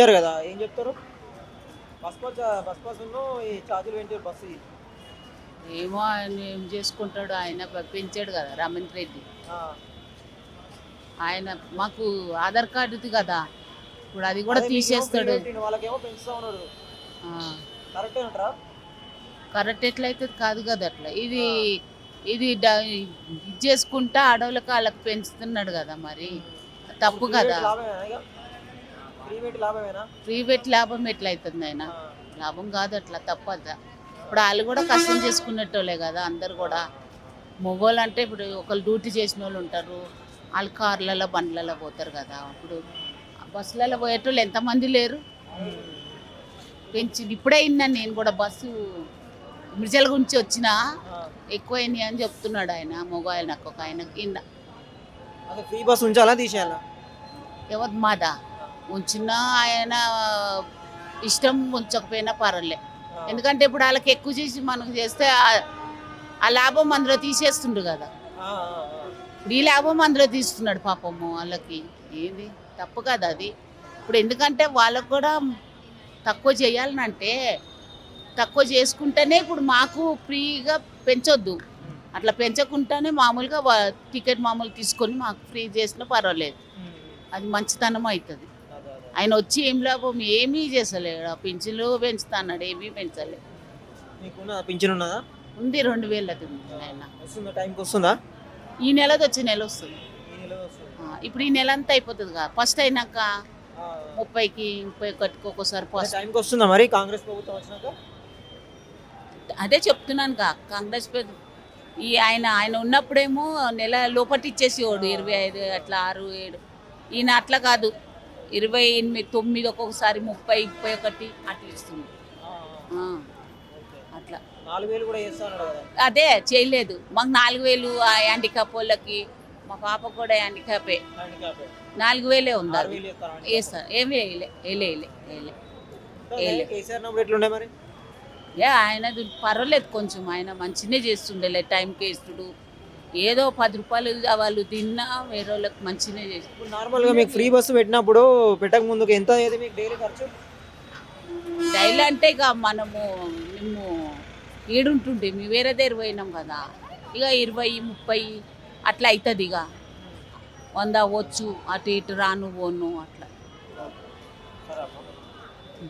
ఇచ్చారు కదా, ఏం చెప్తారు? బస్ పాస్ ఈ ఛార్జీలు పెంచారు బస్సు ఏమో ఆయన ఏం చేసుకుంటాడు, ఆయన పెంచాడు కదా రమేంద్ర రెడ్డి. ఆయన మాకు ఆధార్ కార్డుది కదా, ఇప్పుడు అది కూడా తీసేస్తాడు. వాళ్ళకేమో పెంచుతా ఉన్నాడు. కరెక్ట్ అంటారా? కరెక్ట్ ఎట్లయితే కాదు కదా అట్లా. ఇది ఇది చేసుకుంటా అడవులకు వాళ్ళకి పెంచుతున్నాడు కదా, మరి తప్పు కదా. ప్రైవేట్ లాభం ఎట్లయితుంది ఆయన? లాభం కాదు, అట్లా తప్పదా. ఇప్పుడు వాళ్ళు కూడా కష్టం చేసుకునేటోళ్ళే కదా అందరు కూడా. మొగోళ్ళు అంటే ఇప్పుడు ఒకళ్ళు డ్యూటీ చేసిన వాళ్ళు ఉంటారు, వాళ్ళు కార్లలో బండ్లలో పోతారు కదా. ఇప్పుడు బస్సులలో పోయేటోళ్ళు ఎంతమంది లేరు. ఇప్పుడే విన్నాను నేను కూడా, బస్సు మిర్జల గురించి వచ్చినా ఎక్కువైంది అని చెప్తున్నాడు ఆయన. మొగోళ్ళు నాకు ఒక ఆయన కింద ఫ్రీ బస్ ఉంచాలా తీసేయాలా? ఎవరు మాదా? ఉంచినా ఆయన ఇష్టం, ఉంచకపోయినా పర్వాలే. ఎందుకంటే ఇప్పుడు వాళ్ళకి ఎక్కువ చేసి మనకు చేస్తే ఆ లాభం అందులో తీసేస్తుండు కదా. ఇప్పుడు ఈ లాభం అందులో తీస్తున్నాడు పాపము వాళ్ళకి. ఏంది తప్పు కదా అది. ఇప్పుడు ఎందుకంటే వాళ్ళకు కూడా తక్కువ చేయాలనంటే తక్కువ చేసుకుంటేనే, ఇప్పుడు మాకు ఫ్రీగా పెంచొద్దు, అట్లా పెంచకుండానే మామూలుగా టికెట్ మామూలు తీసుకొని మాకు ఫ్రీ చేసినా పర్వాలేదు. అది మంచితనం అవుతుంది. ఆయన వచ్చి ఏం లాభం ఏమీ చేసలేడు. పింఛన్లు పెంచుతా అన్నాడు, ఏమీ పెంచలేదు. పింఛన్ ఉన్నదా? ఉంది, 2000 ఉంది. ఆయన టైంకి వస్తుందా? ఈ నెలది వచ్చే నెల వస్తుంది. ఇప్పుడు ఈ నెల అంతా అయిపోతుంది కదా, ఫస్ట్ అయినాక 30కి 31కి ఒక్కోసారి ఫస్ట్ టైంకి వస్తుందా మరి కాంగ్రెస్ ప్రభుత్వం వచ్చినాక? అదే చెప్తున్నాను కా, కాంగ్రెస్ ఈ ఆయన ఉన్నప్పుడేమో నెల లోపటి ఇచ్చేసేవాడు 25 అట్లా 6, 7. ఈయన అట్లా కాదు, 28, 9 ఒక్కొక్కసారి 30, 31 అట్లా ఇస్తుంది. అట్లా 4000 కూడా చేస్తాడు కదా. అదే చేయలేదు మాకు 4000 హ్యాండిక్యాప్ వాళ్ళకి. మా పాప కూడా హ్యాండిక్యాపే. 4000 ఉందా? వేస్తా ఏమి వేయలే. మరి ఆయన పర్వాలేదు, కొంచెం ఆయన మంచిగానే చేస్తుండేలే, టైంకి వేస్తుడు. ఏదో 10 రూపాయలు వాళ్ళు తిన్నా వేరే వాళ్ళకి మంచిగానే చేసి. నార్మల్గా మీకు ఫ్రీ బస్సు పెట్టినప్పుడు పెట్టక ముందుకు ఎంత అయ్యేది మీకు డైలీ ఖర్చు? డైలీ అంటే ఇక మేము ఈడుంటుండే, మేము వేరే దగ్గర పోయినాం కదా, ఇక 20, 30 అట్లా అవుతుంది. ఇక 100 అవ్వచ్చు, అటు ఇటు రాను పోను అట్లా.